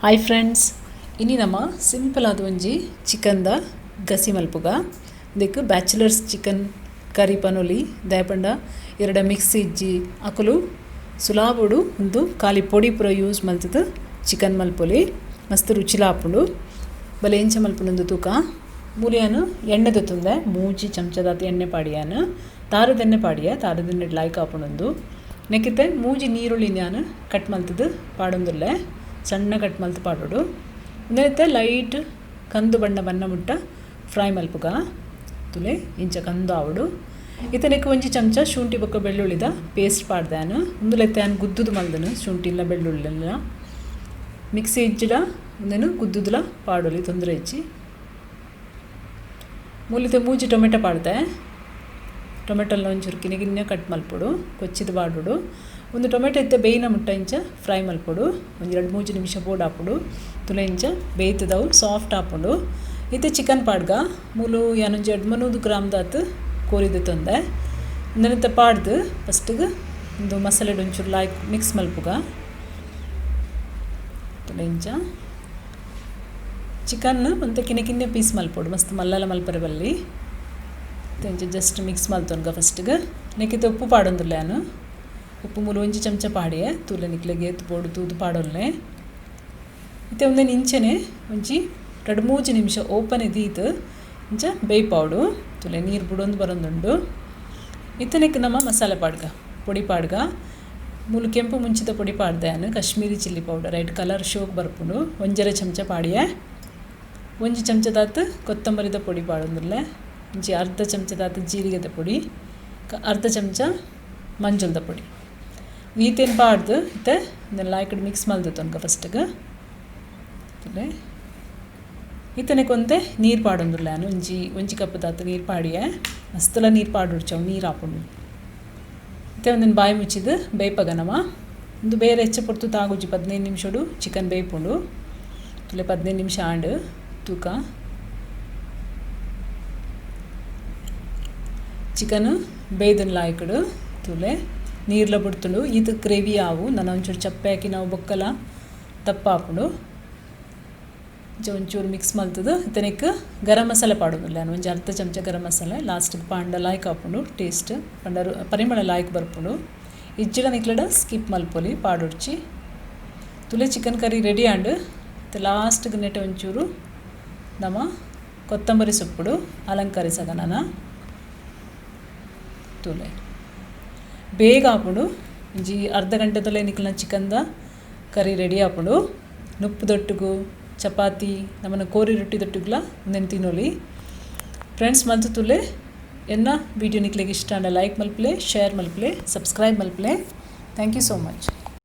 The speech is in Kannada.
ಹಾಯ್ ಫ್ರೆಂಡ್ಸ್, ಇನ್ನು ನಮ್ಮ ಸಿಂಪಲ್ ಆದ ಒಂಜಿ ಚಿಕನ್ದ ಗಸಿ ಮಲ್ಪುಗ ಇದಕ್ಕೆ ಬ್ಯಾಚುಲರ್ಸ್ ಚಿಕನ್ ಕರಿ ಪನೊಲಿ ದಯಪಂಡ ಎರಡ ಮಿಕ್ಸ್ ಇಜ್ಜಿ ಅಕಲು ಸುಲಾಬುಡು ಒಂದು ಖಾಲಿ ಪೊಡಿ ಪುರ ಯೂಸ್ ಮಲ್ತದ ಚಿಕನ್ ಮಲ್ಪೊಲಿ ಮಸ್ತ್ ರುಚಿಲಾಪುಂಡು ಬಲೆ ಎಂಚ ಮಲ್ಪುನೊಂದು ತೂಕ ಮೂಲಿಯಾನು ಎಣ್ಣೆ ದೊತ್ತುಂದೆ ಮೂಜಿ ಚಮಚದಾತ ಎಣ್ಣೆ ಪಾಡಿಯಾನು ತಾರದೆಣ್ಣೆ ಪಾಡಿಯ ತಾರದೆಣ್ಣೆ ಲಾಯ್ಕ್ ಆಪುನೊಂದು ನೆಕ್ಕಿತ್ತೆ ಮೂಜಿ ನೀರುಳ್ಳಿನ್ಯಾನು ಕಟ್ ಮಲ್ತದು ಪಾಡೊಂದುಲ್ಲೆ ಸಣ್ಣ ಕಟ್ ಮಲ್ತು ಪಾಡೋಡು ಇನ್ನೈತೆ ಲೈಟ್ ಕಂದು ಬಣ್ಣ ಮುಟ್ಟ ಫ್ರೈ ಮಲ್ಪುಗ ತುಲೆ ಇಂಚ ಕಂದು ಆವಡು ಇತನೆಕ್ಕೆ ಒಂಜಿ ಚಮಚ ಶುಂಠಿ ಬೊಕ್ಕ ಬೆಳ್ಳುಳ್ಳಿದ ಪೇಸ್ಟ್ ಪಾಡ್ದಾನು ಒಂದುಲೆತ್ತೆ ನಾನು ಗುದ್ದುದು ಮಲ್ದನು ಶುಂಠಿ ಇಲ್ಲ ಬೆಳ್ಳುಳ್ಳಿಲ್ಲ ಮಿಕ್ಸಿ ಇಜ್ಜಿಡ ಒಂದೇನು ಗುದ್ದುದಲ ಪಾಡೋಲಿ ತೊಂದರೆ ಇಚ್ಚಿ ಮೂಲಿತೆ ಮೂಜಿ ಟೊಮೆಟೊ ಪಾಡ್ದೆ ಟೊಮೆಟೊಲ್ಲ ಒಂಚೂರು ಕಿನಿಗಿನ್ನ ಕಟ್ ಮಲ್ಪೊಡು ಕೊಚ್ಚಿದ ಪಾಡೋಡು ಒಂದು ಟೊಮೆಟೊ ಇತ್ತೆ ಬೇಯಿನ ಮುಟ್ಟ ಇಂಚ ಫ್ರೈ ಮಲ್ಪೊಡು ಒಂದು 2-3 ನಿಮಿಷ ಬೋರ್ಡ್ ಹಾಪುಡು ತುಲೆ ಇಂಚ ಬೇಯ್ತದವು ಸಾಫ್ಟ್ ಹಾಪುಂಡು ಇತ್ತೆ ಚಿಕನ್ ಪಾಡ್ಗ ಮೂಲು ಯಾನೊಂಜಿ 200 ಗ್ರಾಮ್ದಾತು ಕೋರಿದು ತೊಂದೆ ಒಂದನಿತ್ತ ಪಾಡ್ದು ಫಸ್ಟಿಗೆ ಒಂದು ಮಸಾಲೆ ಒಂಚೂರು ಲಾಯ್ಕ್ ಮಿಕ್ಸ್ ಮಲ್ಪುಗ ತುಲೆ ಇಂಚ ಚಿಕನ್ ಮತ್ತು ಕಿನ್ನೆ ಪೀಸ್ ಮಲ್ಪೊಡು ಮಸ್ತ್ ಮಲ್ಲಲ ಮಲ್ಪರೆ ಬಲ್ಲಿ ಇಂಚ ಜಸ್ಟ್ ಮಿಕ್ಸ್ ಮಲ್ತೊನ್ಗ ಫಸ್ಟಿಗೆ ನೆಕ್ಕಿತ್ತು ಉಪ್ಪು ಪಾಡೊಂದುಲ್ಲ ನಾನು ಉಪ್ಪು ಮೂಲು ಒಂಜಿ ಚಮಚ ಪಾಡಿಯೆ ತೂಲೆ ನಿಕ್ಲೆಗೆ ಎತ್ತು ತೂದು ಪಾಡೊಲ್ಲೆ ಇತ್ತೆ ಒಂದೇನು ಇಂಚನೆ ಒಂಜಿ 2-3 ನಿಮಿಷ ಓಪನ್ ಇದೀತು ಇಂಚ ಬೇಯ್ಪಾಡು ತೂಲೆ ನೀರು ಬಿಡೊಂದು ಬರೊಂದುಂಡು ಇತ್ತನೆಕ್ಕೆ ನಮ್ಮ ಮಸಾಲೆ ಪಾಡ್ಗ ಪೊಡಿ ಪಾಡ್ಗ ಮೂಲು ಕೆಂಪು ಮುಂಚಿತ ಪೊಡಿ ಪಾಡ್ದೆ ನಾನು Kashmiri chilli powder right colour ಶೋಕ್ ಬರ್ಪುಂಡು ಒಂಜರೆ ಚಮಚ ಪಾಡಿಯೆ ಒಂಜಿ ಚಮಚದಾತು ಕೊತ್ತಂಬರಿದ ಪೊಡಿ ಪಾಡೊಂದುಲ್ಲೆ ಒಂಜಿ ಅರ್ಧ ಚಮಚದಾತು ಜೀರಿಗೆದ ಪೊಡಿ ಅರ್ಧ ಚಮಚ ಮಂಜುಳದ ಪೊಡಿ ಈತೇನು ಪಾಡ್ದು ಇತ್ತೆ ಇದೆಲ್ಲ ಈ ಕಡೆ ಮಿಕ್ಸ್ ಮಲ್ದು ತನಕ ಫಸ್ಟಿಗೆ ಈತನೆ ಕೊಂತೆ ನೀರು ಪಾಡೊಂದುಲ್ಲ ನಾನು ಒಂಜಿ ಕಪ್ಪದಾತು ನೀರು ಪಾಡಿಯೆ ಮಸ್ತಲ ನೀರು ಪಾಡುಡ್ಚವು ನೀರು ಹಾಕೊಂಡು ಇತ್ತೆ ಒಂದನ್ನು ಬಾಯಿ ಮುಚ್ಚಿದು ಬೇಯ್ಪಗ ನಮ್ಮ ಒಂದು ಬೇರೆ ಹೆಚ್ಚ ಪೊರ್ತು ತಾಗುಜಿ 15 ನಿಮಿಷಡು ಚಿಕನ್ ಬೇಯ್ಪುಂಡು ತುಲೆ 15 ನಿಮಿಷ ಆಂಡು ತೂಕ ಚಿಕನ್ ಬೇಯ್ದನ್ ಲಾಯ್ಕಡು ತುಲೆ ನೀರ್ಲ ಬಿಡ್ತುಂಡು ಇದು ಗ್ರೇವಿ ಆವು ನಾನು ಒಂಚೂರು ಚಪ್ಪೆ ಹಾಕಿ ನಾವು ಬೊಕ್ಕಲ ದಪ್ಪ ಹಾಕೊಂಡು ಒಂಚೂರು ಮಿಕ್ಸ್ ಮಲ್ತದು ಇತನಿಕ್ಕೆ ಗರಂ ಮಸಾಲೆ ಪಾಡೋದಿಲ್ಲ ನಾನು ಒಂಜಿ ಅರ್ಧ ಚಮಚ ಗರಂ ಮಸಾಲೆ ಲಾಸ್ಟಿಗೆ ಪಾಂಡ ಲಾಯ್ಕ್ ಹಾಕೊಂಡು ಟೇಸ್ಟ್ ಪಂಡರು ಪರಿಮಳ ಲಾಯ್ಕ್ ಬರ್ಪುಂಡು ಇಜ್ಜಿಡ ನಿಕ್ಲಡ ಸ್ಕಿಪ್ ಮಲ್ಪೊಲಿ ಪಾಡೊಡ್ಚಿ ತುಲೆ ಚಿಕನ್ ಕರಿ ರೆಡಿ ಆಂಡು ಲಾಸ್ಟಿಗೆ ನೆಟ್ಟೆ ಒಂಚೂರು ನಮ್ಮ ಕೊತ್ತಂಬರಿ ಸೊಪ್ಪುಡು ಅಲಂಕರಿಸಗ ನಾನು ತುಲೆ ಬೇಗ ಹಾಕೊಂಡು ಒಂಜಿ ಅರ್ಧ ಗಂಟೆದಲ್ಲೇ ನಿಕ್ಲಿನ ಚಿಕನ್ದ ಕರಿ ರೆಡಿ ಹಾಕೊಂಡು ನುಪ್ಪು ದೊಟ್ಟಿಗೂ ಚಪಾತಿ ನಮ್ಮನ್ನು ಕೋರಿ ರೊಟ್ಟಿ ದೊಟ್ಟಿಗ್ಲ ಒಂದೇನು ತಿನ್ನೋಲಿ ಫ್ರೆಂಡ್ಸ್ ಮಲ್ತು ತುಲೆ ಎನ್ನ ವೀಡಿಯೋ ನಿಕ್ಲಿಗೆ ಇಷ್ಟ ಲೈಕ್ ಮಲ್ಪಲೆ ಶೇರ್ ಮಲ್ಪಲೆ ಸಬ್ಸ್ಕ್ರೈಬ್ ಮಲ್ಪಲೆ ಥ್ಯಾಂಕ್ ಯು ಸೋ ಮಚ್.